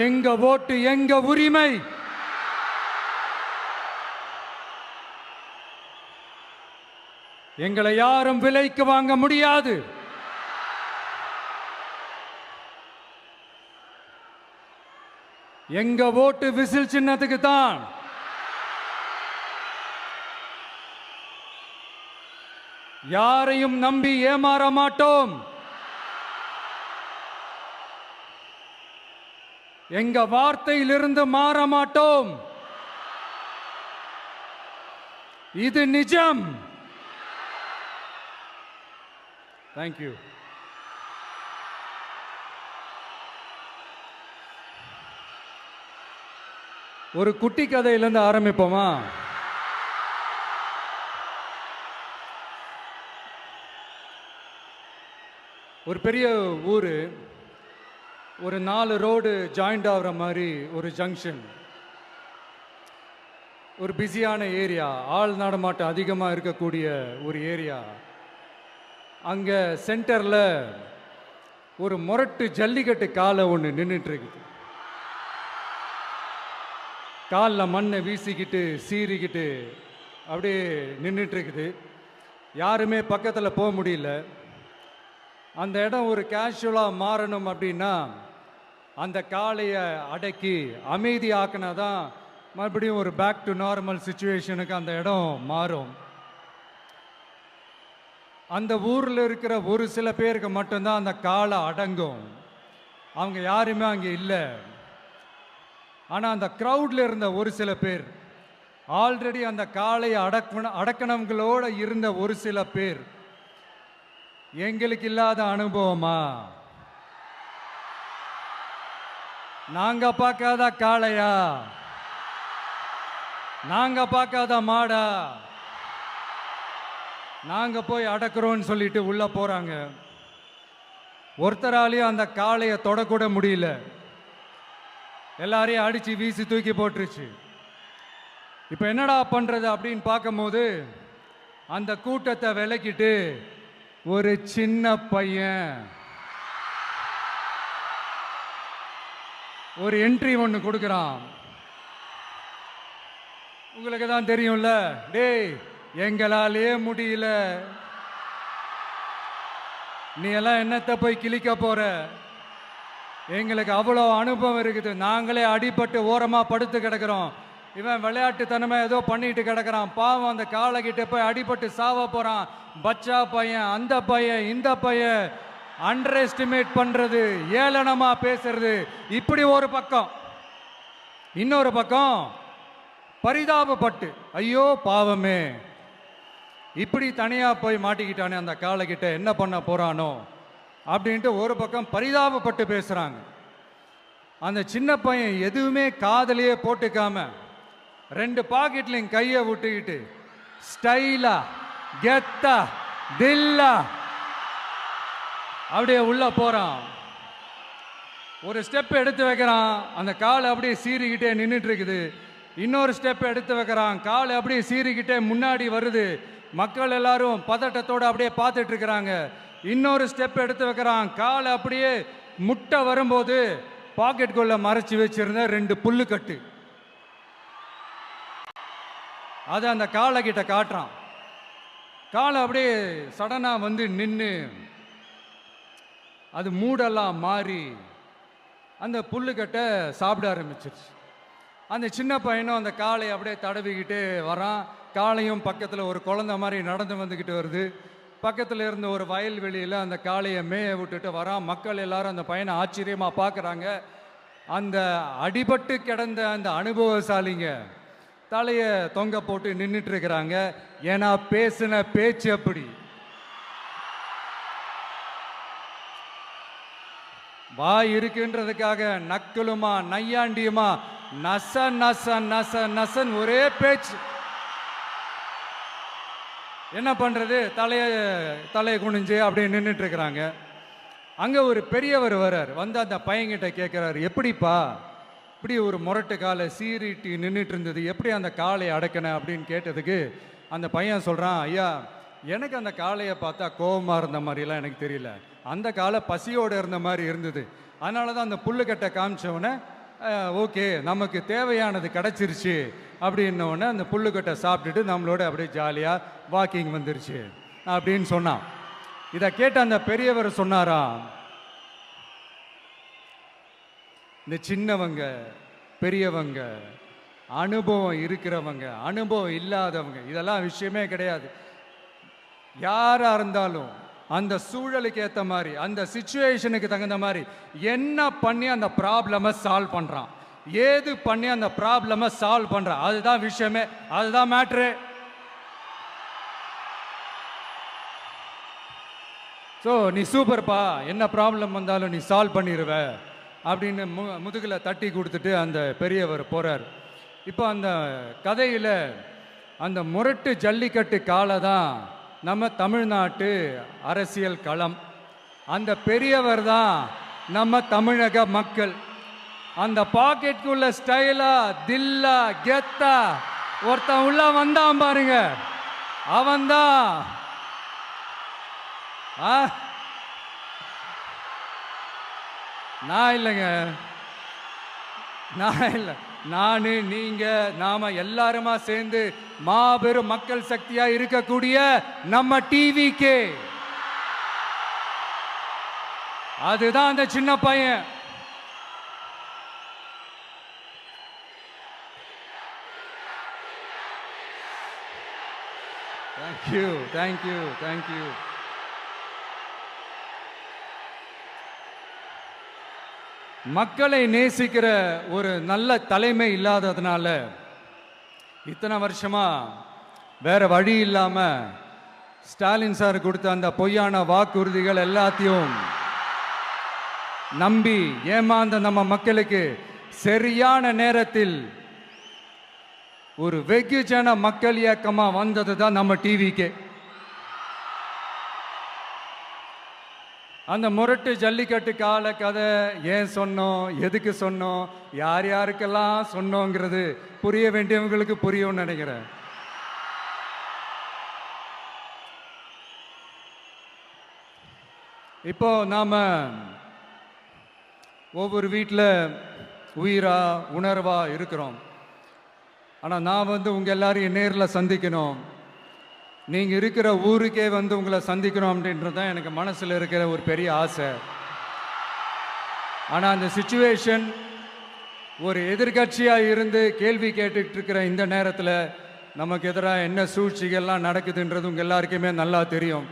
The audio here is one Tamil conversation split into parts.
எங்க ஓட்டு எங்க உரிமை. எங்களை யாரும் விலைக்கு வாங்க முடியாது. எங்க ஓட்டு விசில் சின்னத்துக்கு தான். யாரையும் நம்பி ஏமாற மாட்டோம். எங்க வார்த்தையிலிருந்து மாற மாட்டோம். இது நிஜம். தேங்க்யூ. ஒரு குட்டி கதையிலிருந்து ஆரம்பிப்போமா? ஒரு பெரிய ஊர், ஒரு 4 ரோடு ஜாயிண்ட் ஆகிற மாதிரி ஒரு ஜங்ஷன், ஒரு பிஸியான ஏரியா, ஆள் நடமாட்டம் அதிகமாக இருக்கக்கூடிய ஒரு ஏரியா. அங்கே சென்டரில் ஒரு முரட்டு ஜல்லிக்கட்டு காலை ஒன்று நின்றுட்டு இருக்குது. காலில் மண்ணை வீசிக்கிட்டு சீறிக்கிட்டு அப்படியே நின்றுட்டு இருக்குது. யாருமே பக்கத்தில் போக முடியல. அந்த இடம் ஒரு கேஷுவலாக மாறணும் அப்படின்னா அந்த காளையை அடக்கி அமைதி ஆக்கினா தான் மறுபடியும் ஒரு பேக் டு நார்மல் சுச்சுவேஷனுக்கு அந்த இடம் மாறும். அந்த ஊரில் இருக்கிற ஒரு சில பேருக்கு மட்டும்தான் அந்த காளை அடங்கும். அவங்க யாருமே அங்கே இல்லை. ஆனால் அந்த க்ரௌடில் இருந்த ஒரு சில பேர், ஆல்ரெடி அந்த காளையை அடக்கணவங்களோடு இருந்த ஒரு சில பேர், எங்களுக்கு இல்லாத அனுபவமா? நாங்க பார்க்காத காளையா? நாங்க பார்க்காத மாடா? நாங்க போய் அடக்குறோம்னு சொல்லிட்டு உள்ள போறாங்க. ஒருத்தராலையும் அந்த காளையை தொடக்கூட முடியல. எல்லாரையும் அடிச்சு வீசி தூக்கி போட்டுருச்சு. இப்ப என்னடா பண்றது அப்படின்னு பார்க்கும்போது அந்த கூட்டத்தை விலக்கிட்டு ஒரு சின்ன பையன் ஒரு என்ட்ரி ஒன்று கொடுக்குறான். உங்களுக்கு தான் தெரியும்ல, டேய் எங்களாலே முடியல, நீ எல்லாம் என்னத்தை போய் கிழிக்க போற? எங்களுக்கு அவ்வளோ அனுபவம் இருக்குது, நாங்களே அடிபட்டு ஓரமா படுத்து கிடக்கிறோம். இவன் விளையாட்டுத்தனமா ஏதோ பண்ணிட்டு கிடக்கிறான், பாவம் அந்த காலை கிட்ட போய் அடிபட்டு சாவ போறான். பச்சா பையன், அந்த பையன், இந்த பையன், அண்டர் எஸ்டிமேட் பண்றது, ஏளனமா பேசுறது, இப்படி ஒரு பக்கம். இன்னொரு பக்கம் பரிதாபப்பட்டு, ஐயோ பாவமே, இப்படி தனியா போய் மாட்டிக்கிட்டானே அந்த காலை கிட்ட, என்ன பண்ண போறானோ அப்படின்ட்டு ஒரு பக்கம் பரிதாபப்பட்டு பேசுறாங்க. அந்த சின்ன பையன் எதுவுமே காதலையே போட்டுக்காம 2 பாக்கெட்லையும் கையை விட்டுக்கிட்டு ஸ்டைலா கெத்தா தில்லா அப்படியே உள்ள போறான். ஒரு ஸ்டெப் எடுத்து வைக்கிறான், அந்த காலை அப்படியே சீறிக்கிட்டே நின்றுட்டு இருக்குது. இன்னொரு ஸ்டெப் எடுத்து வைக்கிறான், காலை அப்படியே சீறிக்கிட்டே முன்னாடி வருது. மக்கள் எல்லாரும் பதட்டத்தோடு அப்படியே பார்த்துட்டு இருக்கிறாங்க. இன்னொரு ஸ்டெப் எடுத்து வைக்கிறான், காலை அப்படியே முட்டை வரும்போது பாக்கெட்டுக்குள்ள மறைச்சி வச்சிருந்த 2 புல்லுக்கட்டு அதை அந்த காலை கிட்ட காட்டுறான். காலை அப்படியே சடனா வந்து நின்று அது மூடெல்லாம் மாறி அந்த புல்லுக்கட்டை சாப்பிட ஆரம்பிச்சிருச்சு. அந்த சின்ன பையனும் அந்த காளையை அப்படியே தடவிக்கிட்டே வரான். காளையும் பக்கத்தில் ஒரு குழந்தை மாதிரி நடந்து வந்துக்கிட்டு வருது. பக்கத்தில் இருந்த ஒரு வயல்வெளியில் அந்த காளையை மேய விட்டுட்டு வரான். மக்கள் எல்லாரும் அந்த பையனை ஆச்சரியமாக பார்க்குறாங்க. அந்த அடிபட்டு கிடந்த அந்த அனுபவசாலிங்க தலையை தொங்க போட்டு நின்றுட்டு இருக்கிறாங்க. ஏன்னா பேசின பேச்சு அப்படி. வாய் இருக்குன்றதுக்காக நக்கலுமா நையாண்டியுமா நச நச நச நசன் ஒரே பேச்சு. என்ன பண்றது, தலையை குனிஞ்சு அப்படியே நின்றுட்டு இருக்கிறாங்க. அங்க ஒரு பெரியவர் வர்றார். வந்து அந்த பையன்கிட்ட கேட்கிறாரு, எப்படிப்பா இப்படி ஒரு முரட்டு காலை சீறிட்டு நின்றுட்டு இருந்தது, எப்படி அந்த காளையை அடக்கின அப்படின்னு கேட்டதுக்கு அந்த பையன் சொல்றான், ஐயா எனக்கு அந்த காளையை பார்த்தா கோபமா இருந்த மாதிரிலாம் எனக்கு தெரியல, அந்த காலை பசியோடு இருந்த மாதிரி இருந்தது. அதனால தான் அந்த புல்லுக்கட்டை காமிச்சவனை ஓகே நமக்கு தேவையானது கிடச்சிருச்சு அப்படின்னோடனே அந்த புல்லுக்கட்டை சாப்பிட்டுட்டு நம்மளோட அப்படியே ஜாலியாக வாக்கிங் வந்துருச்சு அப்படின்னு சொன்னான். இதை கேட்ட அந்த பெரியவர் சொன்னாராம், இந்த சின்னவங்க பெரியவங்க அனுபவம் இருக்கிறவங்க அனுபவம் இல்லாதவங்க இதெல்லாம் விஷயமே கிடையாது. யாரா இருந்தாலும் அந்த சூழலுக்கு ஏற்ற மாதிரி அந்த சிச்சுவேஷனுக்கு தகுந்த மாதிரி என்ன பண்ணி அந்த ப்ராப்ளமை சால்வ் பண்ணுறான், ஏது பண்ணி அந்த ப்ராப்ளமை சால்வ் பண்ணுறான், அதுதான் விஷயமே, அதுதான் மேட்ரு. ஸோ நீ சூப்பர்ப்பா, என்ன ப்ராப்ளம் வந்தாலும் நீ சால்வ் பண்ணிடுவ அப்படின்னு முதுகில் தட்டி கொடுத்துட்டு அந்த பெரியவர் போகிறார். இப்போ அந்த கதையில் அந்த முரட்டு ஜல்லிக்கட்டு காலை தான் நம்ம தமிழ்நாட்டு அரசியல் களம். அந்த பெரியவர் தான் நம்ம தமிழக மக்கள். அந்த பாக்கெட்டுக்குள்ள ஸ்டைலா தில்லா கெத்தா ஒருத்தன் உள்ள வந்தான் பாருங்க, அவன்தான் நான் இல்லைங்க, நான் இல்லை, நானு நீங்க நாம எல்லாருமா சேர்ந்து மாபெரும் மக்கள் சக்தியா இருக்கக்கூடிய நம்ம டிவிகே, அதுதான் அந்த சின்ன பையன். Thank you thank you thank you. மக்களை நேசிக்கிற ஒரு நல்ல தலைமை இல்லாததுனால இத்தனை வருஷமா வேற வழி இல்லாம ஸ்டாலின் சார் கொடுத்த அந்த பொய்யான வாக்குறுதிகள் எல்லாத்தையும் நம்பி ஏமாந்த நம்ம மக்களுக்கு சரியான நேரத்தில் ஒரு வெகுஜன மக்கள் இயக்கமா வந்தது தான் நம்ம டிவிக்கு. அந்த முரட்டு ஜல்லிக்கட்டு கால கதை ஏன் சொன்னோம், எதுக்கு சொன்னோம், யார் யாருக்கெல்லாம் சொன்னோங்கிறது புரிய வேண்டியவங்களுக்கு புரியும்னு நினைக்கிறேன். இப்போ நாம ஒவ்வொரு வீட்டில் உயிரா உணர்வா இருக்கிறோம். ஆனால் நான் உங்கள் எல்லாரையும் நேரில் சந்திக்கணும், நீங்கள் இருக்கிற ஊருக்கே உங்களை சந்திக்கணும் அப்படின்றது தான் எனக்கு மனசில் இருக்கிற ஒரு பெரிய ஆசை. ஆனால் அந்த சிச்சுவேஷன் ஒரு எதிர்கட்சியாக இருந்து கேள்வி கேட்டுக்கிட்டு இருக்கிற இந்த நேரத்தில் நமக்கு எதிராக என்ன சூழ்ச்சிகள்லாம் நடக்குதுன்றது உங்கள் எல்லாருக்குமே நல்லா தெரியும்.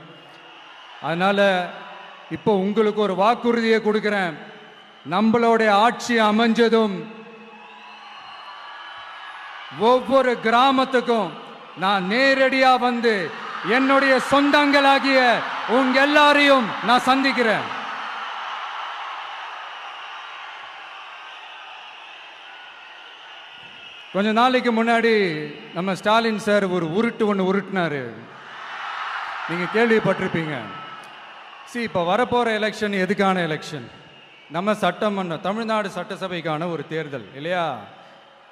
அதனால் இப்போ உங்களுக்கு ஒரு வாக்குறுதியை கொடுக்குறேன், நம்மளுடைய ஆட்சி அமைஞ்சதும் ஒவ்வொரு கிராமத்துக்கும் நான் நேரடியா என்னுடைய சொந்தங்களாகிய உங்க எல்லாரையும் நான் சந்திக்கிறேன். கொஞ்ச நாளைக்கு முன்னாடி நம்ம ஸ்டாலின் சார் ஒரு உருட்டு ஒன்று உருட்டினாரு, நீங்க கேள்விப்பட்டிருப்பீங்க. இப்போ வரப்போற எலெக்ஷன் எதுக்கான எலெக்ஷன்? நம்ம சட்டமன்ற தமிழ்நாடு சட்டசபைக்கான ஒரு தேர்தல் இல்லையா?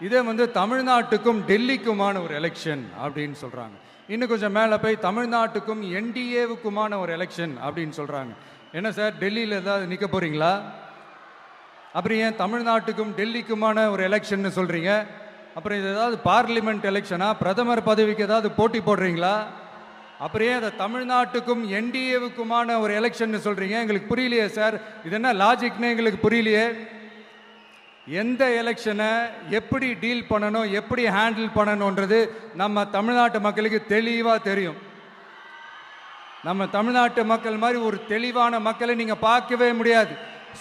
இதே தமிழ்நாட்டுக்கும் டெல்லிக்குமான ஒரு எலெக்ஷன் அப்படின்னு சொல்றாங்க. இன்னும் கொஞ்சம் மேலே போய் தமிழ்நாட்டுக்கும் என்டிஏவுக்குமான ஒரு எலெக்ஷன் அப்படின்னு சொல்றாங்க. என்ன சார், டெல்லியில் ஏதாவது நிற்க போறீங்களா? அப்புறம் ஏன் தமிழ்நாட்டுக்கும் டெல்லிக்குமான ஒரு எலெக்ஷன் சொல்றீங்க? அப்புறம் இது ஏதாவது பார்லிமெண்ட் எலெக்ஷனா, பிரதமர் பதவிக்கு ஏதாவது போட்டி போடுறீங்களா? அப்புறம் ஏன் அதை தமிழ்நாட்டுக்கும் என்டிஏவுக்குமான ஒரு எலெக்ஷன் சொல்றீங்க? எங்களுக்கு புரியலையே சார், இது என்ன லாஜிக்னு எங்களுக்கு புரியலையே. எந்த எலெக்ஷனை எப்படி டீல் பண்ணணும், எப்படி ஹேண்டில் பண்ணணுன்றது நம்ம தமிழ்நாட்டு மக்களுக்கு தெளிவாக தெரியும். நம்ம தமிழ்நாட்டு மக்கள் மாதிரி ஒரு தெளிவான மக்களை நீங்க பார்க்கவே முடியாது.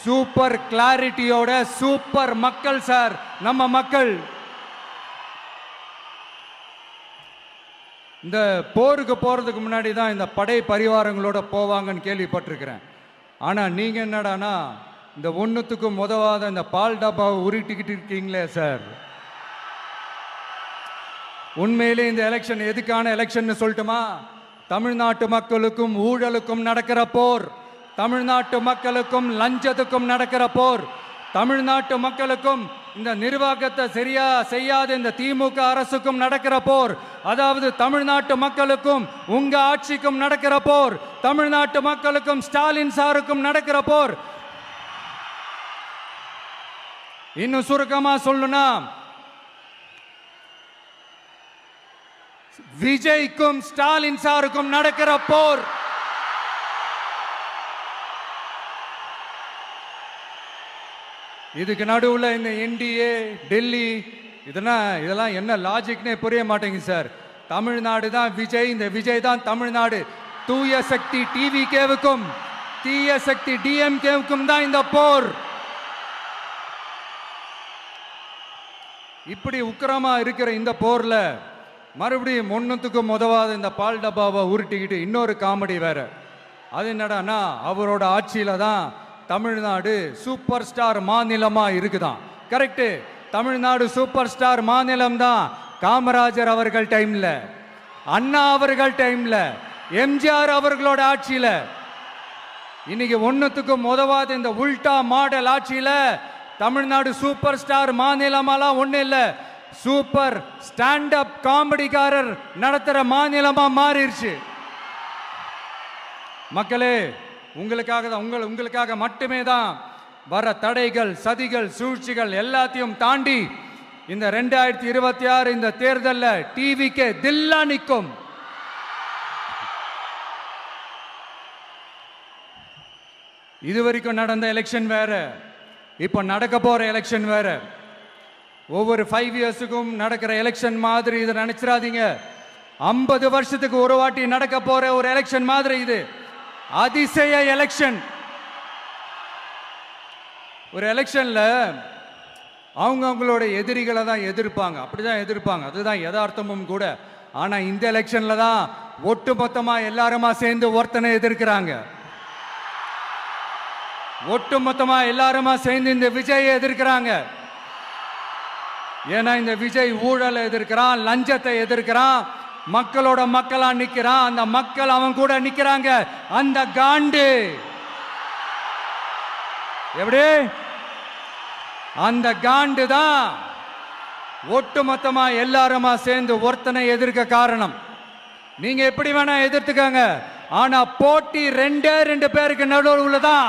சூப்பர் கிளாரிட்டியோட சூப்பர் மக்கள் சார் நம்ம மக்கள். இந்த போருக்கு போறதுக்கு முன்னாடி தான் இந்த படை பரிவாரங்களோட போவாங்கன்னு கேள்விப்பட்டிருக்கிறேன். ஆனா நீங்க என்னடானா இந்த ஒன்றுத்துக்கும் உதவாத இந்த பால் டப்பாவை உருட்டிக்கிட்டு இருக்கீங்களே சார். உண்மையிலே இந்த எலெக்ஷன் எதுக்கான எலெக்ஷன் சொல்லட்டுமா? தமிழ்நாட்டு மக்களுக்கும் ஊழலுக்கும் நடக்கிற போர், தமிழ்நாட்டு மக்களுக்கும் லஞ்சத்துக்கும் நடக்கிற போர், தமிழ்நாட்டு மக்களுக்கும் இந்த நிர்வாகத்தை சரியா செய்யாத இந்த திமுக அரசுக்கும் நடக்கிற போர், அதாவது தமிழ்நாட்டு மக்களுக்கும் உங்க ஆட்சிக்கும் நடக்கிற போர், தமிழ்நாட்டு மக்களுக்கும் ஸ்டாலின் சாருக்கும் நடக்கிற போர். இன்னும் சுருக்கமா சொல்லணும்னா, விஜய்க்கும் ஸ்டாலின் சாருக்கும் நடக்கிற போர் இதுக்கு நடுவுல இந்த என்டிஏ டெல்லி இதெல்லாம் என்ன லாஜிக்னே புரிய மாட்டேங்குது சார். தமிழ்நாடு தான் விஜய், இந்த விஜய் தான் தமிழ்நாடு. தூய சக்தி டிவிகேவுக்கும் தீய சக்தி டிஎம்கேவுக்கும் தான் இந்த போர். இப்படி உக்கிரமா இருக்கிற இந்த போர்ல மறுபடியும் ஒன்னுத்துக்கும் உதவாத இந்த பால் டப்பாவை உருட்டிக்கிட்டு இன்னொரு காமெடி வேற. அது என்னடானா, அவரோட ஆட்சியில தான் தமிழ்நாடு சூப்பர் ஸ்டார் மாநிலமா இருக்குதான். கரெக்ட், தமிழ்நாடு சூப்பர் ஸ்டார் மாநிலம் தான். காமராஜர் அவர்கள் டைம்ல, அண்ணா அவர்கள் டைம்ல, எம்ஜிஆர் அவர்களோட ஆட்சியில. இன்னைக்கு ஒன்னுத்துக்கும் உதவாத இந்த உல்டா மாடல் ஆட்சியில தமிழ்நாடு சூப்பர் ஸ்டார் மாநிலமாலாம் ஒண்ணு இல்ல, சூப்பர் ஸ்டாண்ட் அப் காமெடிக்காரர் நடத்துற மாநிலமா மாறிடுச்சு. மக்களே, உங்களுக்காக மட்டுமே தான் வர தடைகள், சதிகள், சூழ்ச்சிகள் எல்லாத்தையும் தாண்டி இந்த 2026 இந்த தேர்தலில் டிவிக்கு தில்லா நிற்கும். இதுவரைக்கும் நடந்த எலெக்ஷன் வேற, இப்ப நடக்க போற எலெக்ஷன் வேற. ஒவ்வொரு 5 இயர்ஸுக்கும் நடக்கிற எலெக்ஷன் மாதிரி இதை நினைச்சிடாதீங்க. 50 வருஷத்துக்கு ஒரு வாட்டி நடக்க போற ஒரு எலெக்ஷன் மாதிரி இது. அதிசய எலெக்ஷன். ஒரு எலெக்ஷன்ல அவங்களோட எதிரிகளை தான் எதிர்ப்பாங்க, அப்படிதான் எதிர்ப்பாங்க, அதுதான் யதார்த்தமும் கூட. ஆனா இந்த எலெக்ஷன்ல தான் ஒட்டுமொத்தமா எல்லாருமா சேர்ந்து ஒருத்தனை எதிர்க்கிறாங்க. ஒட்டுமொத்தமா எல்லாருமா சேர்ந்து இந்த விஜயை எதிர்க்கிறாங்க. ஏன்னா இந்த விஜய் ஊழலை எதிர்க்கிறான், லஞ்சத்தை எதிர்க்கிறான், மக்களோட மக்களா நிக்கிறான். அந்த மக்கள் அவன் கூட நிக்கிறாங்க. அந்த காண்டு எப்படி, அந்த காண்டு தான் ஒட்டுமொத்தமா எல்லாருமா சேர்ந்து ஒருத்தனை எதிர்க்க காரணம். நீங்க எப்படி வேணா எதிர்த்துக்காங்க, ஆனா போட்டி ரெண்டு பேருக்கு நடுவுல தான்.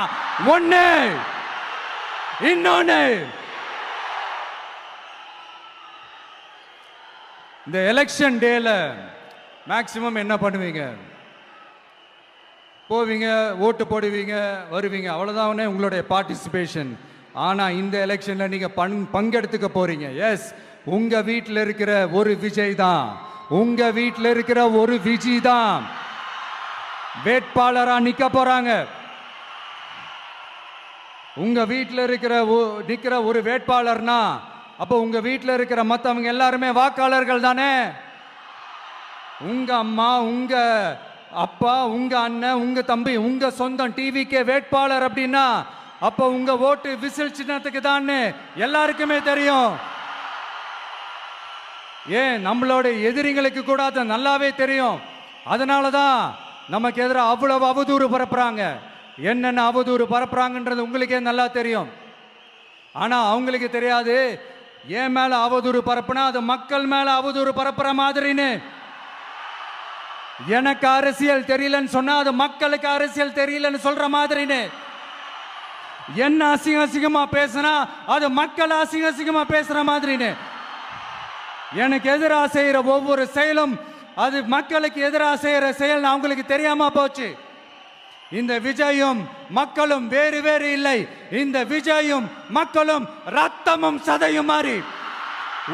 ஒண்ணு இன்னொன்னு. இந்த எலெக்ஷன் டேல மேக்சிமம் என்ன பண்ணுவீங்க? போவீங்க, ஓட்டு போடுவீங்க, வருவீங்க, அவ்வளவுதான் உங்களுடைய பார்ட்டிசிபேஷன். ஆனா இந்த எலெக்ஷன்ல நீங்க பங்கெடுத்துக்க போறீங்க. எஸ், உங்க வீட்டில் இருக்கிற ஒரு விஜய் தான், உங்க வீட்டில் இருக்கிற ஒரு விஜய் தான் வேட்பாளரா நிக்க போறாங்க. உங்க வீட்டில் நிக்கிற ஒரு வேட்பாளர்னா அப்போ உங்க வீட்டில் இருக்கிற மற்றவங்க எல்லாருமே வாக்காளர்கள் தானே. உங்க அம்மா, உங்க அப்பா, உங்க அண்ணன், உங்க தம்பி, உங்க சொந்தம் டிவிக்கே வேட்பாளர் அப்படின்னா அப்போ உங்க ஓட்டு விசில் சின்னத்துக்கு தான் எல்லாருக்குமே தெரியும். ஏன், நம்மளோட எதிரிங்களுக்கு கூட அது நல்லாவே தெரியும். அதனாலதான் நமக்கு எதிராக அவ்வளவு அவதூறு பரப்புறாங்க. என்னென்ன அவதூறு பரப்புறாங்கன்றது உங்களுக்கே நல்லா தெரியும். ஆனா அவங்களுக்கு தெரியாது, ஏன் மேல அவதூறு பரப்புனா அது மக்கள் மேல அவதூறு பரப்புற மாதிரின்னு. எனக்கு அரசியல் தெரியலன்னு சொன்னா அது மக்களுக்கு அரசியல் தெரியலன்னு சொல்ற மாதிரின்னு. என்ன அசிங்கமா பேசுனா அது மக்கள் அசிங்கமா பேசுற மாதிரின்னு. எனக்கு எதிராக செய்யற ஒவ்வொரு செயலும் அது மக்களுக்கு எதிராக செய்யற செயல் அவங்களுக்கு தெரியாம போச்சு. இந்த விஜயும் மக்களும் வேறு வேறு இல்லை. இந்த விஜயும் மக்களும் ரத்தமும் சதையும் மாறி,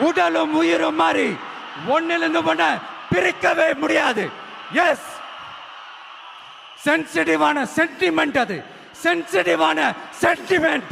உடலும் உயிரும் மாறி, ஒன்னிலிருந்து ஒண்ண பிரிக்கவே முடியாது. எஸ், சென்சிட்டிவான சென்டிமெண்ட், அது சென்சிட்டிவான சென்டிமெண்ட்.